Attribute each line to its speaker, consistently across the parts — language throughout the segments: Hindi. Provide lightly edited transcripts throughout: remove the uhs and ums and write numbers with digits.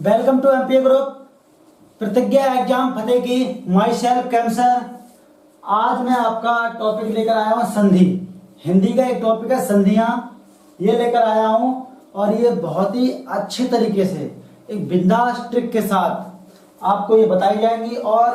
Speaker 1: Welcome to MPA group. प्रतिज्ञा एग्जाम फतेह की माई सेल्फ कैंसर। आज मैं आपका टॉपिक लेकर आया हूँ संधि। हिंदी का एक टॉपिक है संधियां, ये लेकर आया हूँ और ये बहुत ही अच्छे तरीके से एक बिंदास ट्रिक के साथ आपको ये बताई जाएंगी और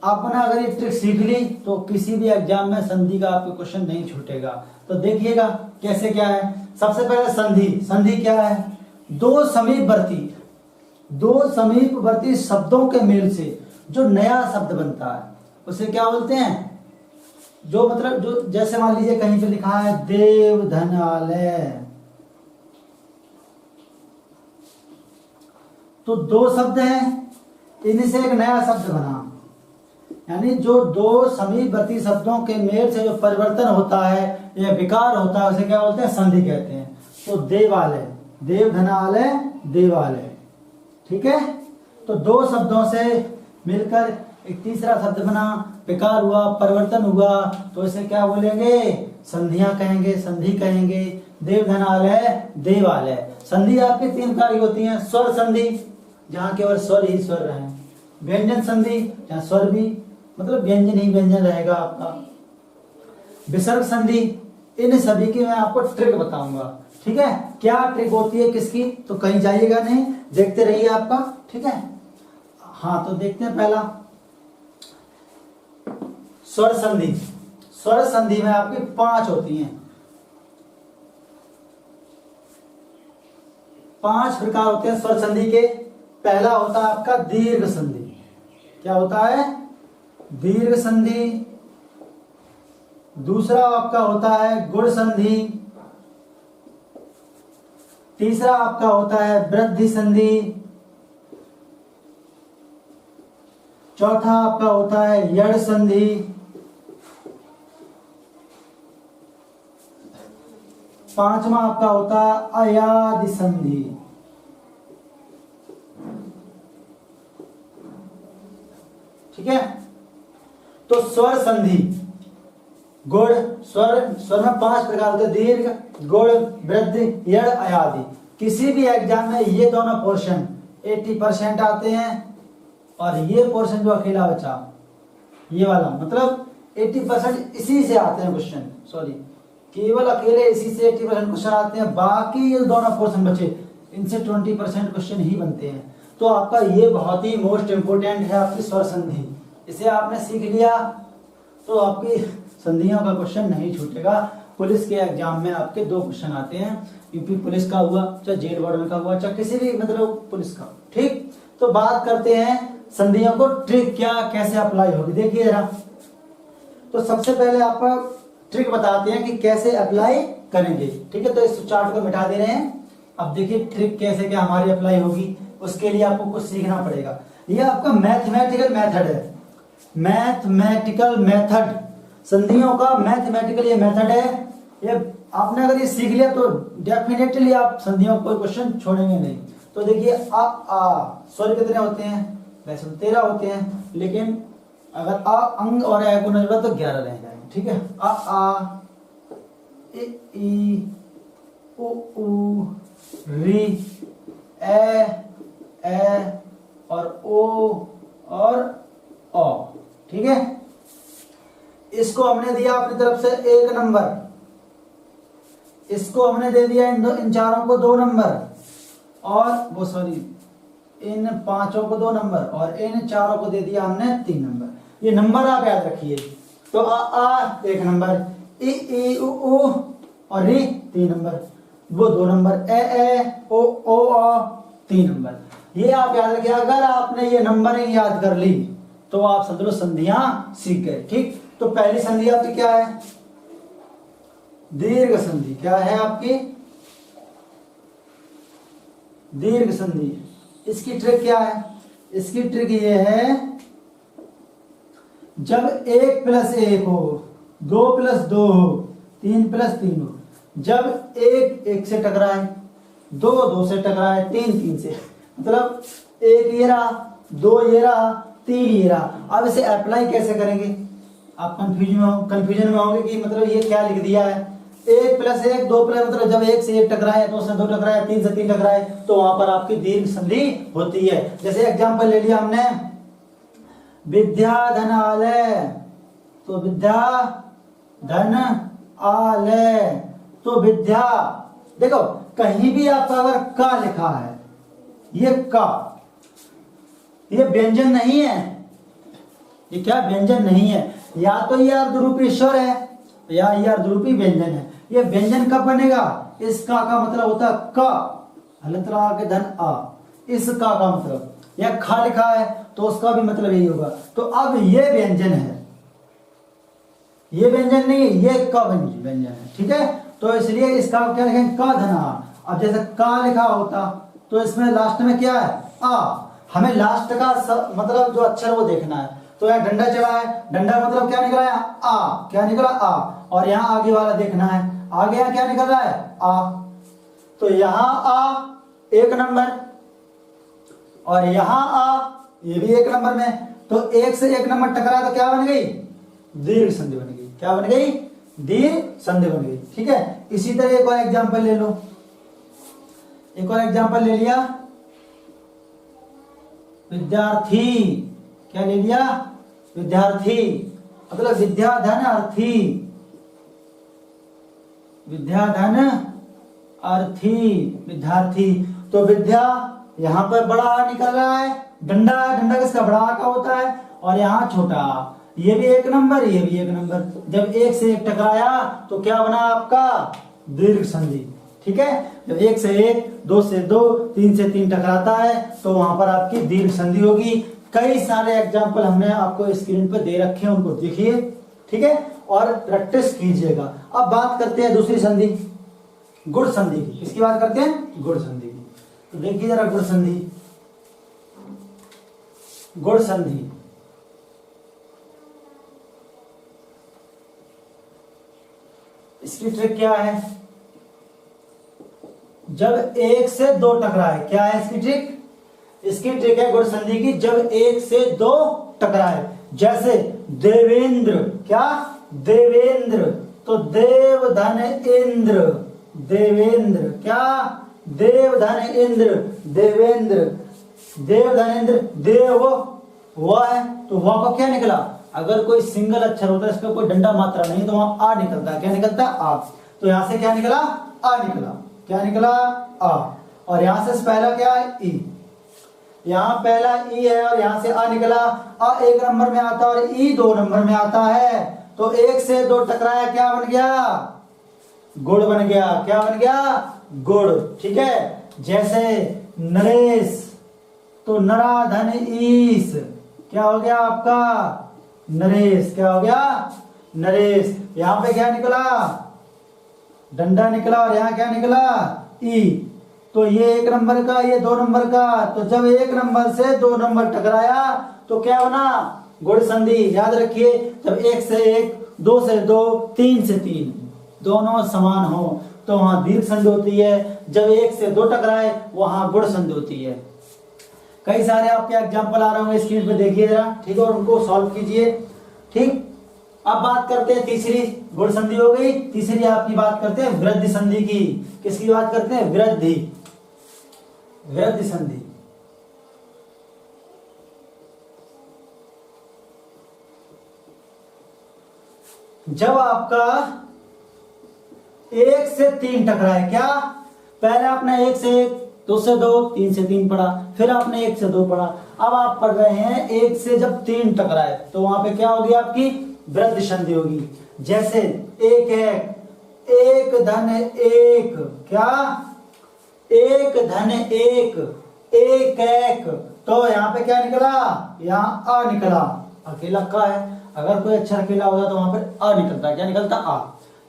Speaker 1: आपने अगर ये ट्रिक सीख ली तो किसी भी एग्जाम में संधि का आपको क्वेश्चन नहीं छूटेगा। तो देखिएगा कैसे क्या है। सबसे पहले संधि। संधि क्या है? दो समीपवर्ती शब्दों के मेल से जो नया शब्द बनता है उसे क्या बोलते हैं? जो मतलब जो जैसे मान लीजिए कहीं पे लिखा है देवधनालय, तो दो शब्द हैं, इन्हीं से एक नया शब्द बना। यानी जो दो समीपवर्ती शब्दों के मेल से जो परिवर्तन होता है या विकार होता है उसे क्या बोलते हैं? संधि कहते हैं। तो देवालय, देवधनालय, देवालय, ठीक है। तो दो शब्दों से मिलकर एक तीसरा शब्द बना, विकार हुआ, परिवर्तन हुआ, तो इसे क्या बोलेंगे? संधियां कहेंगे, संधि कहेंगे। देवधनालय, देवालय। संधि आपकी तीन प्रकार की होती हैं। स्वर संधि, जहाँ केवल स्वर ही स्वर रहे। व्यंजन संधि, जहाँ स्वर भी मतलब व्यंजन ही व्यंजन रहेगा आपका। विसर्ग संधि। इन सभी की मैं आपको ट्रिक बताऊंगा, ठीक है। क्या ट्रिक होती है किसकी, तो कहीं जाइएगा नहीं, देखते रहिए आपका, ठीक है। हाँ, तो देखते हैं पहला स्वर संधि। स्वर संधि में आपकी 5 होती हैं। 5 प्रकार होते हैं स्वर संधि के। पहला होता है आपका दीर्घ संधि। क्या होता है? दीर्घ संधि। दूसरा आपका होता है गुण संधि। तीसरा आपका होता है वृद्धि संधि। चौथा आपका होता है यड़ संधि। पांचवा आपका होता है अयादि संधि। ठीक है। तो स्वर संधि, गुण, स्वर में 5 प्रकार होते हैं। दीर्घ, गुण, वृद्धि, यड़, अयादि। किसी भी एग्जाम में ये दोनों पोर्शन 80% आते हैं और ये पोर्शन जो अकेला बचा, ये वाला मतलब 80% इसी से आते हैं क्वेश्चन। सॉरी, केवल अकेले इसी से 80% क्वेश्चन आते हैं। बाकी ये दोनों पोर्शन बचे, इनसे 20% क्वेश्चन ही बनते हैं। तो आपका ये बहुत ही मोस्ट इंपोर्टेंट है आपकी स्वर संधि। इसे आपने सीख लिया तो आपकी संधियों का क्वेश्चन नहीं छूटेगा। पुलिस के एग्जाम में आपके 2 क्वेश्चन आते हैं, यूपी पुलिस का हुआ, चाहे जेल वार्डन का हुआ, चाहे किसी भी मतलब पुलिस का। ठीक, तो बात करते हैं संधियों को ट्रिक क्या कैसे अप्लाई होगी। देखिए जरा, तो सबसे पहले आपका ट्रिक बताते हैं कि कैसे अप्लाई करेंगे। ठीक है, तो इस चार्ट को मिटा दे रहे हैं। अब देखिए ट्रिक कैसे क्या हमारी अप्लाई होगी, उसके लिए आपको कुछ सीखना पड़ेगा। ये आपका मैथमेटिकल मेथड है। मैथमेटिकल मेथड, संधियों का मैथमेटिकल ये मेथड है। ये आपने अगर ये सीख लिया तो डेफिनेटली आप संधियों को कोई क्वेश्चन छोड़ेंगे नहीं। तो देखिए स्वर कितने होते हैं? वैसे तो 13 होते हैं, लेकिन अगर अंग और ए को न जोड़ा तो 11 रह जाएंगे। ठीक है, ई उ री ए और ओ और ओ। ठीक है, इसको हमने दिया अपनी तरफ से 1 नंबर, इसको हमने दे दिया इन चारों को 2 नंबर, और वो सॉरी इन 5 को 2 नंबर, और इन चारों को दे दिया हमने 3 नंबर। ये नंबर आप याद रखिए। तो आ 1 नंबर, ई उ और री 3 नंबर, वो 2 नंबर, ए ओ 3 नंबर। ये आप याद रखिए। अगर आपने ये नंबरिंग याद कर ली तो आप समझ लो संधियां सीख गए। ठीक, तो पहली संधि आपकी क्या है? दीर्घ संधि। क्या है आपकी? दीर्घ संधि। इसकी ट्रिक क्या है? इसकी ट्रिक ये है, जब 1 + 1 हो, 2 + 2 हो, 3 + 3 हो, जब 1 से टकराए, 2 से टकराए, 3 से, मतलब 1 ये रहा, 2 ये रहा, 3 ये रहा। अब इसे अप्लाई कैसे करेंगे? आप कंफ्यूजन में होंगे कि मतलब ये क्या लिख दिया है। एक प्लस एक, दो प्लस, मतलब जब एक से एक टकराए, दो से दो टकराए, तीन से तीन टकराए, तो वहां पर आपकी दीर्घ संधि होती है। जैसे एग्जांपल ले लिया हमने विद्या धन आलय, तो विद्या धन आलय, तो विद्या, देखो कहीं भी आपका अगर का लिखा है, ये का, ये व्यंजन नहीं है, ये क्या व्यंजन नहीं है, या तो ये अर्धरूपी स्वर है या ये अर्धरूपी व्यंजन है। ये व्यंजन कब बनेगा, इस का मतलब होता है क, हलंत लगा के धन आ, इस का मतलब, या खा लिखा है तो उसका भी मतलब यही होगा। तो अब ये व्यंजन है, ये व्यंजन नहीं है, ये का व्यंजन है, ठीक है। तो इसलिए इसका क्या लिखेंगे, का धन आ। अब जैसे का लिखा होता तो इसमें लास्ट में क्या है, आ, हमें लास्ट का मतलब जो अक्षर वो देखना है। तो यहाँ डंडा चढ़ा है, डंडा मतलब क्या निकला है, आ, क्या निकला आ, और यहाँ आगे वाला देखना है, आगे यहाँ क्या निकल रहा है, आ। तो यहाँ आ एक नंबर और यहाँ आ ये भी एक नंबर में, तो एक से एक नंबर टकरा तो क्या बन गई, दीर्घ संधि बन गई। क्या बन गई, दीर्घ संधि बन गई, ठीक है। इसी तरह एक और एग्जांपल ले लो, एक और एग्जांपल ले लिया विद्यार्थी, क्या ले लिया, विद्यार्थी, मतलब विद्या धन अर्थी, विद्या धन अर्थी, विद्यार्थी। तो विद्या यहाँ पर बड़ा निकल रहा है, डंडा, डंडा किसका, बड़ा का होता है, और यहाँ छोटा, ये भी एक नंबर, ये भी एक नंबर। जब एक से एक टकराया तो क्या बना आपका, दीर्घ संधि, ठीक है। जब एक से एक, दो से दो, तीन से तीन टकराता है तो वहां पर आपकी दीर्घ संधि होगी। कई सारे एग्जाम्पल हमने आपको स्क्रीन पर दे रखे हैं, उनको देखिए, ठीक है, और प्रैक्टिस कीजिएगा। अब बात करते हैं दूसरी संधि, गुण संधि की। किसकी बात करते हैं, गुण संधि की। तो देखिए जरा गुण संधि, गुण संधि, इसकी ट्रिक क्या है, जब एक से दो टकराए, क्या है इसकी ट्रिक, इसकी ट्रिक है गुण संधि की, जब एक से दो टकराए। जैसे देवेंद्र, क्या, देवेंद्र, तो देव धन इंद्र, देवेंद्र, क्या, देव धन इंद्र, देवेंद्र, देव धन इंद्र, देव वह है, तो वह का क्या निकला, अगर कोई सिंगल अक्षर होता है, इसका कोई डंडा मात्रा नहीं, तो वहां आ निकलता है, क्या निकलता है, आ। तो यहां से क्या निकला, आ निकला, क्या निकला, आ। और यहां से पहला क्या है, ई, यहाँ पहला ई है और यहां से आ निकला। आ एक नंबर में आता है और ई दो नंबर में आता है, तो एक से दो टकराया, क्या बन गया, गुण बन गया, क्या बन गया, गुण, ठीक है। जैसे नरेश, तो नरा धन ईस, क्या हो गया आपका, नरेश, क्या हो गया, नरेश। यहां पे क्या निकला, डंडा निकला, और यहां क्या निकला, ई। तो ये एक नंबर का, ये दो नंबर का, तो जब एक नंबर से दो नंबर टकराया तो क्या बना, गुण संधि। याद रखिए, जब एक से एक, दो से दो, तीन से तीन, दोनों समान हो तो वहां दीर्घ संधि होती है। जब एक से दो टकराए वहां गुण संधि होती है। कई सारे आपके एग्जाम्पल आ रहे होंगे स्क्रीन पे, देखिए जरा, ठीक है, और उनको सॉल्व कीजिए, ठीक। अब बात करते हैं तीसरी, गुण संधि हो गई, तीसरी आपकी बात करते हैं वृद्धि संधि की। किसकी बात करते हैं, वृद्धि, वृद्धि संधि। जब आपका एक से तीन टकराए, क्या, पहले आपने एक से एक, दो से दो, तीन से तीन पढ़ा, फिर आपने एक से दो पढ़ा, अब आप पढ़ रहे हैं एक से जब तीन टकराए तो वहां पे क्या होगी, आपकी वृद्धि संधि होगी। जैसे एक एक, एक धन एक, क्या, एक धन एक, एक एक, तो यहाँ पे क्या निकला, यहाँ आ निकला, अकेला का है, अगर कोई अक्षर अकेला होगा तो वहां पर आ निकलता है, क्या निकलता, आ।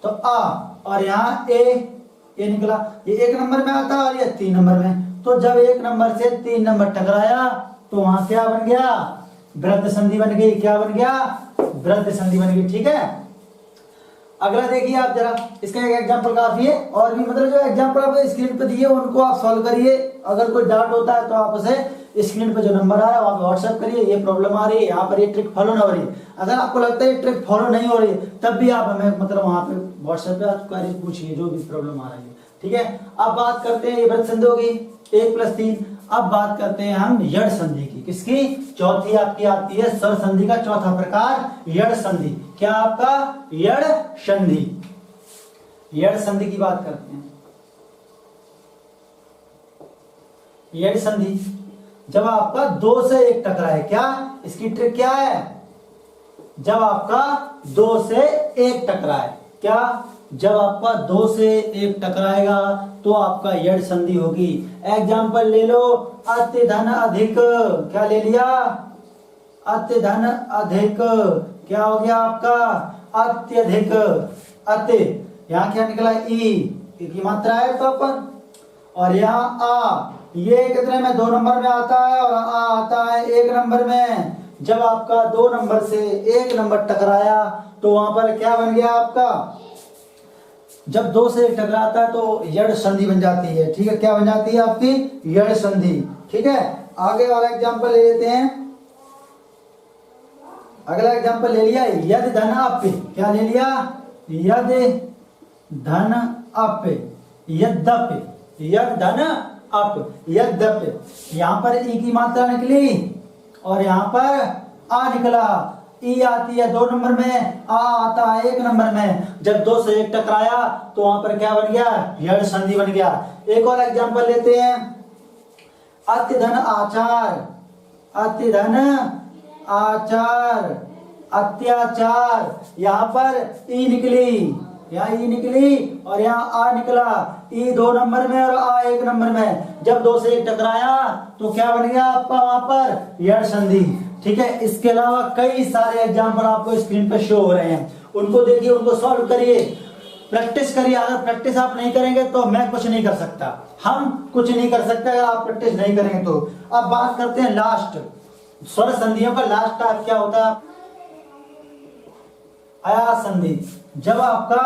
Speaker 1: तो आ, और यहाँ ए निकला, ये एक नंबर में आता है और ये तीन नंबर में। तो जब एक नंबर से तीन नंबर टकराया तो वहां क्या बन गया, वृद्धि संधि बन गई, क्या बन गया, वृद्धि संधि बन गई, ठीक है। अगला देखिए आप जरा, इसका एक एग्जांपल काफी है, और भी मतलब जो एग्जांपल आप स्क्रीन पे दिए उनको आप सॉल्व करिए। अगर कोई डाउट होता है तो आप उसे स्क्रीन पे जो नंबर आ रहा है वहां पे व्हाट्सएप करिए, ये प्रॉब्लम आ रही है, यहाँ पर ये ट्रिक फॉलो ना हो रही है। अगर आपको लगता है ये ट्रिक फॉलो नहीं हो रही है तब भी आप हमें मतलब वहां पे व्हाट्सएप पे आप क्वेरी पूछिए जो भी प्रॉब्लम आ रही है, ठीक है। अब बात करते हैं, ये वृत्त संधि होगी 1+3। अब बात करते हैं हम यड़ संधि की, किसकी? चौथी आपकी आती है स्वर संधि का चौथा प्रकार यड़ संधि। क्या आपका? यड़ संधि। यड़ संधि की बात करते हैं। यड़ संधि जब आपका 2 से 1 टकराए, क्या इसकी ट्रिक क्या है? जब आपका 2 से 1 टकराए, क्या? जब आपका 2 से 1 टकराएगा तो आपका यड़ संधि होगी। एग्जाम्पल ले लो, अति धन अधिक, क्या ले लिया? अति धन अधिक, क्या हो गया आपका? अत्यधिक। अति, यहाँ क्या निकला? ई की मात्रा है तो अपन, और यहाँ आ, ये कितने में? 2 नंबर में आता है, और आ आता है 1 नंबर में। जब आपका 2 नंबर से 1 नंबर टकराया तो वहां पर क्या बन गया आपका? जब 2 से 1 टकराता है तो यड़ संधि बन जाती है, ठीक है। क्या बन जाती है आपकी? यड़ संधि, ठीक है। आगे वाला एग्जाम्पल ले लेते हैं। अगला एग्जाम्पल ले लिया, यदि धन अप, क्या ले लिया? यदि धन अप, यद्यपि, यद धन अप, यद्यपि। यहां पर ई की मात्रा निकली और यहां पर आ निकला। ई आती है 2 नंबर में, आ आता है 1 नंबर में। जब 2 से 1 टकराया तो वहां पर क्या बन गया? यड़ संधि बन गया। एक और एग्जाम्पल लेते हैं, अति धन आचार, अति धन आचार, अत्याचार। यहाँ पर ई निकली, यहाँ ई निकली और यहाँ आ निकला। ई 2 नंबर में और आ 1 नंबर में। जब 2 से 1 टकराया तो क्या बन गया आपका? वहां पर यड़ संधि, ठीक है। इसके अलावा कई सारे एग्जाम्पल आपको स्क्रीन पर शो हो रहे हैं, उनको देखिए, उनको सॉल्व करिए, प्रैक्टिस करिए। अगर प्रैक्टिस आप नहीं करेंगे तो मैं कुछ नहीं कर सकता, हम कुछ नहीं कर सकते अगर आप प्रैक्टिस नहीं करेंगे तो। अब बात करते हैं लास्ट स्वर संधियों का। लास्ट टाइप क्या होता है? अया संधि। जब आपका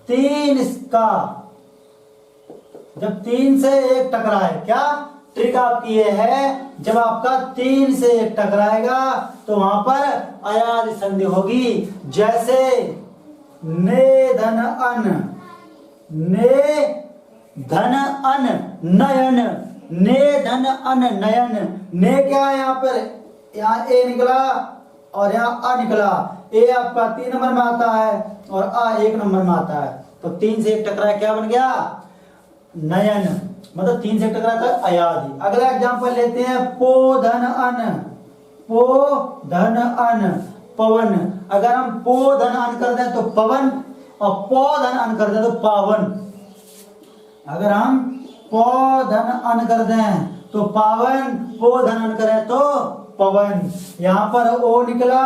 Speaker 1: 3 का, जब 3 से 1 टकराए, क्या ट्रिक आपकी ये है? जब आपका 3 से 1 टकराएगा तो वहां पर अयादि संधि होगी। जैसे ने धन अन, ने धन अन नयन, ने धन अन नयन। ने क्या है यहाँ पर? यहाँ ए निकला और यहाँ आ निकला। ए आपका 3 नंबर में आता है और आ 1 नंबर में आता है। तो 3 से 1 टकराया, क्या बन गया? नयन, मतलब 3 से 1 टकराया तो अयादि। अगला एग्जांपल लेते हैं, पो धन अन, पो धन अन पवन। अगर हम पो धन अन कर दें तो पवन, और पो धन अन कर दें तो पावन। अगर हम पो धन अन कर दें तो पावन, पो धन अन करें तो पवन। यहाँ पर ओ निकला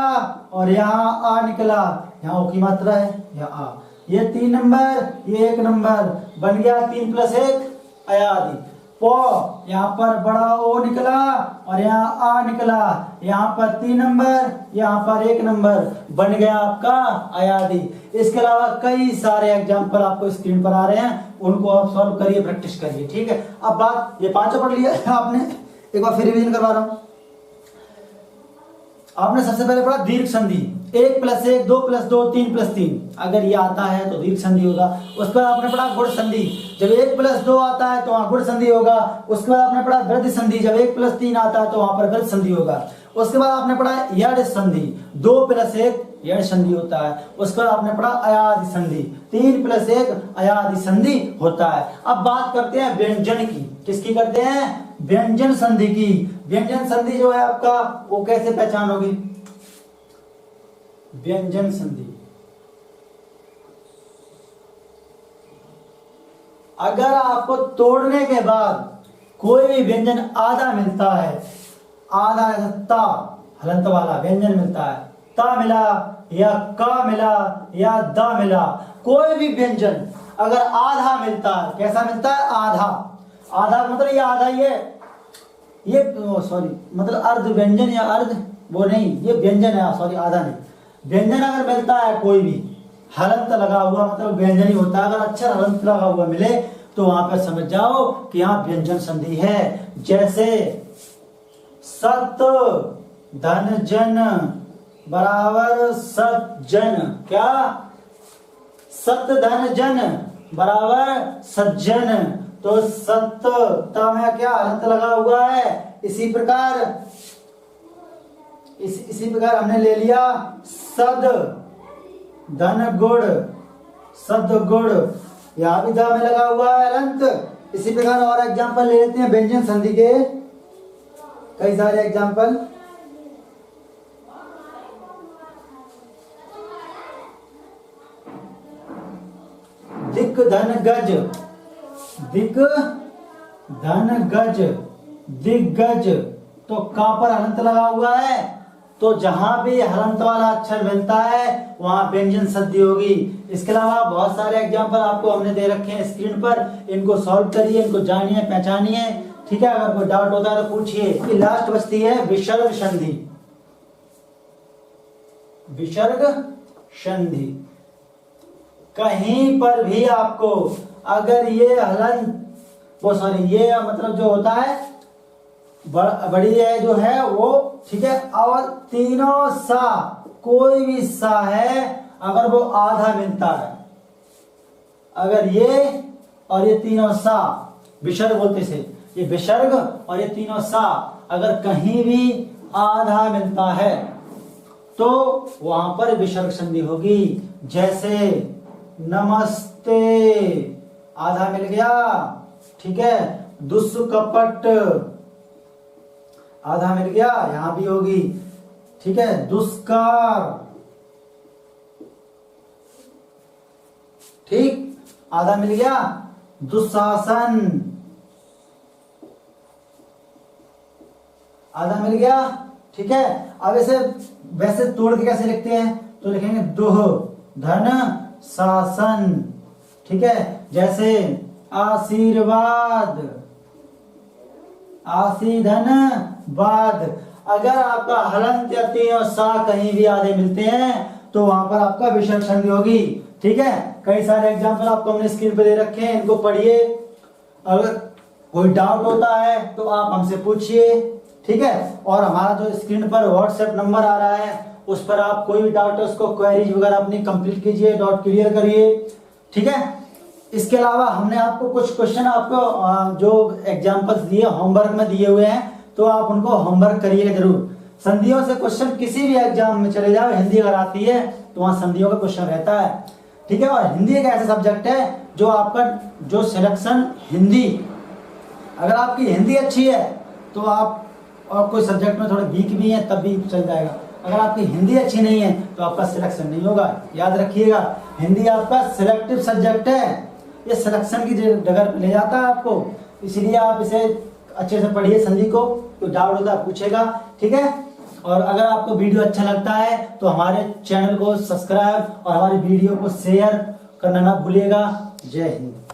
Speaker 1: और यहाँ आ निकला। यहाँ ओ की मात्रा है, यहाँ आ। ये 3 नंबर, ये 1 नंबर, बन गया 3 + 1 अयादि। पो, यहाँ पर बड़ा ओ निकला और यहाँ आ निकला। यहाँ पर 3 नंबर, यहाँ पर 1 नंबर, बन गया आपका अयादि। इसके अलावा कई सारे एग्जाम्पल आपको स्क्रीन पर आ रहे हैं, उनको आप सॉल्व करिए, प्रैक्टिस करिए, ठीक है। अब बात, ये 5 पढ़ लिया आपने, एक बार फिर रिवीजन करवा रहा हूं। आपने सबसे पहले पढ़ा दीर्घ संधि, 1 + 1, 2 + 2, 3 + 3। अगर ये आता है तो दीर्घ संधि होगा। उसके बाद आपने पढ़ा गुण संधि, जब 1 + 2 आता है तो वहां गुण संधि होगा। उसके बाद आपने पढ़ा वृद्धि संधि, जब 1 + 3 आता है तो वहां पर वृद्धि संधि होगा। उसके बाद आपने पढ़ा यड़ संधि, 2 + 1 यड़ संधि होता है। उसके बाद आपने पढ़ा अयादि संधि, 3 + 1 अयादि संधि होता है। अब बात करते हैं व्यंजन की। किसकी करते हैं? व्यंजन संधि की। व्यंजन संधि जो है आपका, वो कैसे पहचानोगे? व्यंजन संधि, अगर आपको तोड़ने के बाद कोई भी व्यंजन आधा मिलता है, आधा ता हलंत वाला व्यंजन मिलता है, ता मिला या का मिला या दा मिला, कोई भी व्यंजन अगर आधा मिलता है, कैसा मिलता है? आधा। आधा मतलब ये आधा ही है, ये सॉरी मतलब अर्ध व्यंजन या अर्ध वो नहीं, ये व्यंजन है, सॉरी आधा नहीं। व्यंजन अगर मिलता है कोई भी हलंत लगा हुआ, मतलब व्यंजन ही होता है। अगर अक्षर हलंत लगा हुआ मिले तो वहां पर समझ जाओ कि यहाँ व्यंजन संधि है। जैसे सत धन जन बराबर सज्जन। क्या? सत धन जन बराबर सज्जन। तो सत्ता में क्या हलंत लगा हुआ है। इसी प्रकार हमने ले लिया सद धन गुण, सद गुण, यहां भी दा में लगा हुआ है हलंत। इसी प्रकार और एग्जांपल ले लेते हैं व्यंजन संधि के, कई सारे एग्जांपल। दिक धन गज, दिक धन गज, दिग्गज। तो का पर हलंत लगा हुआ है, तो जहां भी हलंत वाला अक्षर बनता है वहां व्यंजन संधि होगी। इसके अलावा बहुत सारे एग्जांपल आपको हमने दे रखे हैं स्क्रीन पर, इनको सॉल्व करिए, इनको जानिए, पहचानिए। ठीक है, अगर कोई डाउट होता है तो पूछिए। लास्ट बचती है विसर्ग संधि। विसर्ग संधि कहीं पर भी आपको अगर ये हलंत ये मतलब जो होता है बड़ी है जो है वो, ठीक है, और तीनों सा, कोई भी सा है अगर वो आधा मिलता है, अगर ये और ये तीनों सा, विसर्ग बोलते से, ये विसर्ग और ये तीनों सा अगर कहीं भी आधा मिलता है तो वहां पर विसर्ग संधि होगी। जैसे नमस्ते आधा मिल गया, ठीक है, दुष्कपट आधा मिल गया, यहां भी होगी, ठीक है, दुष्कार, ठीक, आधा मिल गया, दुशासन आधा मिल गया, ठीक है। अब इसे वैसे तोड़ के कैसे लिखते हैं, तो लिखेंगे दुह धन शासन, ठीक है। जैसे आशीर्वाद, आशी धन बाद। अगर आपका हलंत या तीनों सा कहीं भी आधे मिलते हैं तो वहां पर आपका विसर्ग संधि होगी, ठीक है। कई सारे एग्जांपल आपको हमने स्क्रीन पे दे रखे हैं, इनको पढ़िए। अगर कोई डाउट होता है तो आप हमसे पूछिए, ठीक है। और हमारा जो स्क्रीन पर व्हाट्सएप नंबर आ रहा है उस पर आप कोई भी डाउट है उसको क्वेरीज वगैरह अपनी कंप्लीट कीजिए, डाउट क्लियर करिए, ठीक है। इसके अलावा हमने आपको कुछ क्वेश्चन आपको जो एग्जांपल्स दिए होमवर्क में दिए हुए हैं, तो आप उनको होमवर्क करिएगा जरूर। संधियों से क्वेश्चन किसी भी एग्जाम में चले जाओ, हिंदी अगर आती है तो वहां संधियों का क्वेश्चन रहता है, ठीक है। और हिंदी एक ऐसा सब्जेक्ट है जो आपका जो सिलेक्शन हिंदी, अगर आपकी हिंदी अच्छी है तो आप और कोई सब्जेक्ट में थोड़े वीक भी है तब भी चल जाएगा। अगर आपकी हिंदी अच्छी नहीं है तो आपका सिलेक्शन नहीं होगा, याद रखिएगा। हिंदी आपका सिलेक्टिव सब्जेक्ट है, ये सिलेक्शन की जगह ले जाता है आपको, इसलिए आप इसे अच्छे से पढ़िए संधि को। तो डाउट होता है पूछेगा, ठीक है। और अगर आपको वीडियो अच्छा लगता है तो हमारे चैनल को सब्सक्राइब और हमारी वीडियो को शेयर करना ना भूलिएगा। जय हिंद।